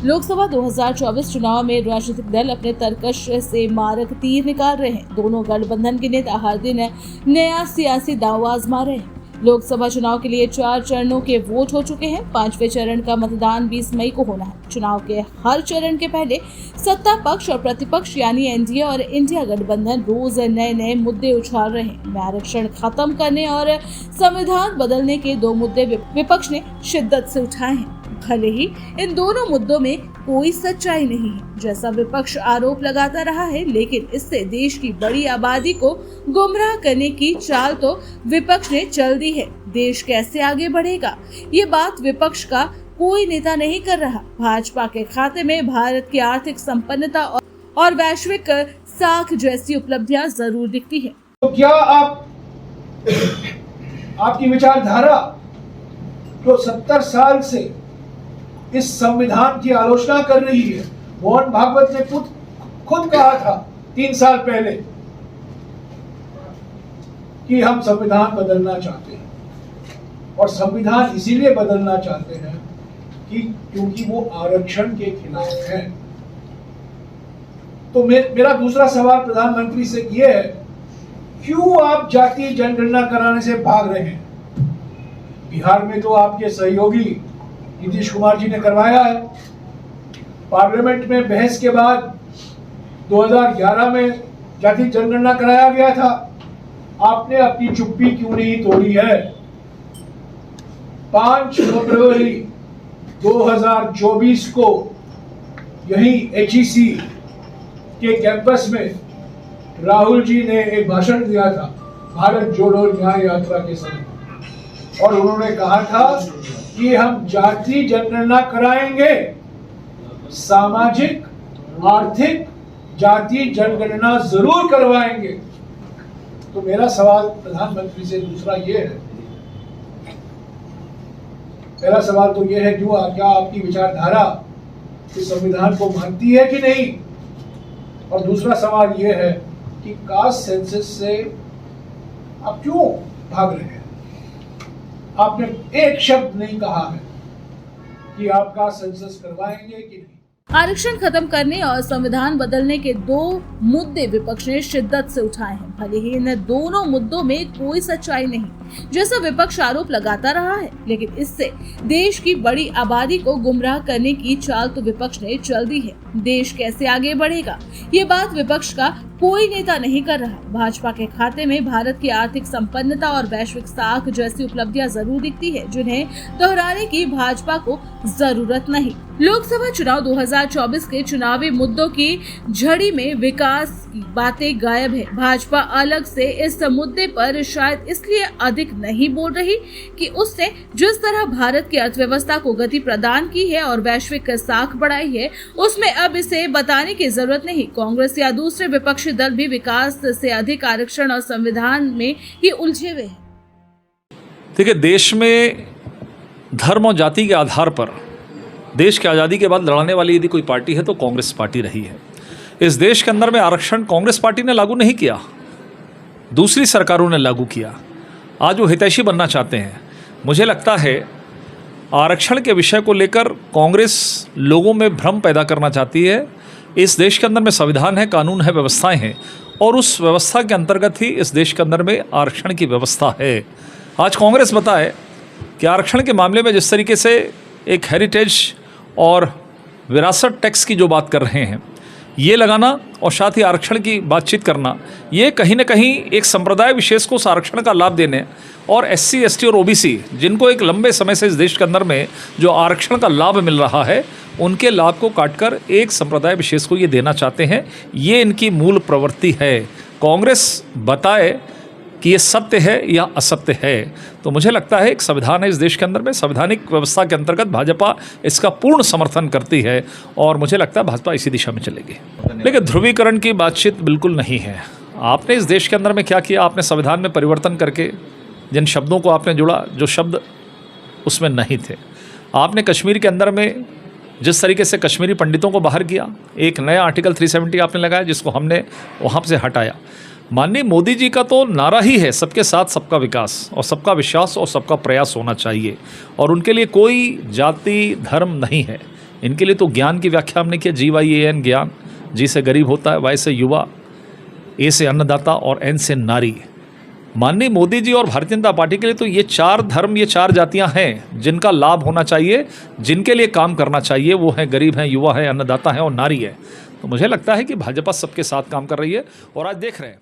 लोकसभा 2024 चुनाव में राजनीतिक दल अपने तरकश से मारक तीर निकाल रहे हैं। दोनों गठबंधन के नेता हर दिन नया सियासी दांव आजमा रहे हैं। लोकसभा चुनाव के लिए 4 चरणों के वोट हो चुके हैं। 5वें चरण का मतदान 20 मई को होना है। चुनाव के हर चरण के पहले सत्ता पक्ष और प्रतिपक्ष यानी एनडीए और इंडिया गठबंधन रोज नए नए मुद्दे उछाल रहे हैं। आरक्षण खत्म करने और संविधान बदलने के 2 मुद्दे विपक्ष ने शिद्दत से उठाए हैं। भले ही इन दोनों मुद्दों में कोई सच्चाई नहीं है, जैसा विपक्ष आरोप लगाता रहा है, लेकिन इससे देश की बड़ी आबादी को गुमराह करने की चाल तो विपक्ष ने चल दी है। देश कैसे आगे बढ़ेगा, ये बात विपक्ष का कोई नेता नहीं कर रहा। भाजपा के खाते में भारत की आर्थिक संपन्नता और वैश्विक साख जैसी उपलब्धियां जरूर दिखती है। तो क्या आपकी विचारधारा जो 70 साल से इस संविधान की आलोचना कर रही है, मोहन भागवत ने खुद कहा था 3 साल पहले कि हम संविधान बदलना चाहते हैं, और संविधान इसीलिए बदलना चाहते हैं कि क्योंकि वो आरक्षण के खिलाफ है। तो मेरा दूसरा सवाल प्रधानमंत्री से ये है, क्यों आप जातीय जनगणना कराने से भाग रहे हैं? बिहार में तो आपके सहयोगी नीतीश कुमार जी ने करवाया है। पार्लियामेंट में बहस के बाद 2011 में जातीय जनगणना कराया गया था। आपने अपनी चुप्पी क्यों नहीं तोड़ी है? 5 फरवरी 2024 को यही HEC के कैंपस में राहुल जी ने एक भाषण दिया था भारत जोड़ो न्याय यात्रा के समय, और उन्होंने कहा था कि हम जातीय जनगणना कराएंगे, सामाजिक आर्थिक जातीय जनगणना जरूर करवाएंगे। तो मेरा सवाल प्रधानमंत्री से दूसरा ये है, पहला सवाल तो ये है, जो क्या आपकी विचारधारा इस संविधान को मानती है कि नहीं? और दूसरा सवाल ये है कि कास्ट सेंसस से आप क्यों भाग रहे हैं? आपने एक शब्द नहीं कहा है कि आप कास्ट सेंसस करवाएंगे कि नहीं। आरक्षण खत्म करने और संविधान बदलने के 2 मुद्दे विपक्ष ने शिद्दत से उठाए हैं। भले ही इन दोनों मुद्दों में कोई सच्चाई नहीं, जैसा विपक्ष आरोप लगाता रहा है, लेकिन इससे देश की बड़ी आबादी को गुमराह करने की चाल तो विपक्ष ने चल दी है। देश कैसे आगे बढ़ेगा, ये बात विपक्ष का कोई नेता नहीं कर रहा। भाजपा के खाते में भारत की आर्थिक संपन्नता और वैश्विक साख जैसी उपलब्धियां जरूर दिखती है, जिन्हें दोहराने की भाजपा को जरूरत नहीं। लोकसभा चुनाव 2024 के चुनावी मुद्दों की झड़ी में विकास की बातें गायब है। भाजपा अलग से इस मुद्दे पर शायद इसलिए अधिक नहीं बोल रही कि उसने जिस तरह भारत की अर्थव्यवस्था को गति प्रदान की है और वैश्विक साख बढ़ाई है, उसमें अब इसे बताने की जरूरत नहीं। कांग्रेस या दूसरे विपक्षी दल भी विकास से अधिक आरक्षण और संविधान में ही उलझे हुए हैं। देखिए, देश में धर्म और जाति के आधार पर देश की आज़ादी के बाद लड़ने वाली यदि कोई पार्टी है तो कांग्रेस पार्टी रही है। इस देश के अंदर में आरक्षण कांग्रेस पार्टी ने लागू नहीं किया, दूसरी सरकारों ने लागू किया। आज वो हितैषी बनना चाहते हैं। मुझे लगता है आरक्षण के विषय को लेकर कांग्रेस लोगों में भ्रम पैदा करना चाहती है। इस देश के अंदर में संविधान है, कानून है, व्यवस्थाएं हैं, और उस व्यवस्था के अंतर्गत ही इस देश के अंदर में आरक्षण की व्यवस्था है। आज कांग्रेस बताए कि आरक्षण के मामले में जिस तरीके से एक हेरिटेज और विरासत टैक्स की जो बात कर रहे हैं, ये लगाना और साथ ही आरक्षण की बातचीत करना, ये कहीं ना कहीं एक संप्रदाय विशेष को उस आरक्षण का लाभ देने, और SC, ST और OBC जिनको एक लंबे समय से इस देश के अंदर में जो आरक्षण का लाभ मिल रहा है, उनके लाभ को काटकर एक संप्रदाय विशेष को ये देना चाहते हैं। ये इनकी मूल प्रवृत्ति है। कांग्रेस बताए कि ये सत्य है या असत्य है, तो मुझे लगता है एक संविधान है इस देश के अंदर में, संवैधानिक व्यवस्था के अंतर्गत भाजपा इसका पूर्ण समर्थन करती है, और मुझे लगता है भाजपा इसी दिशा में चलेगी। लेकिन ध्रुवीकरण की बातचीत बिल्कुल नहीं है। आपने इस देश के अंदर में क्या किया? आपने संविधान में परिवर्तन करके जिन शब्दों को आपने जोड़ा, जो शब्द उसमें नहीं थे, आपने कश्मीर के अंदर में जिस तरीके से कश्मीरी पंडितों को बाहर किया, एक नया आर्टिकल 370 आपने लगाया, जिसको हमने वहाँ से हटाया। माननीय मोदी जी का तो नारा ही है सबके साथ सबका विकास, और सबका विश्वास और सबका प्रयास होना चाहिए, और उनके लिए कोई जाति धर्म नहीं है। इनके लिए तो ज्ञान की व्याख्या हमने किया, GYAN ज्ञान, जी से गरीब होता है, Y से युवा, A से अन्नदाता और N से नारी। माननीय मोदी जी और भारतीय जनता पार्टी के लिए तो ये 4 धर्म, ये 4 जातियां हैं जिनका लाभ होना चाहिए, जिनके लिए काम करना चाहिए, वो हैं गरीब हैं, युवा है, अन्नदाता है और नारी है। तो मुझे लगता है कि भाजपा सबके साथ काम कर रही है और आज देख रहे हैं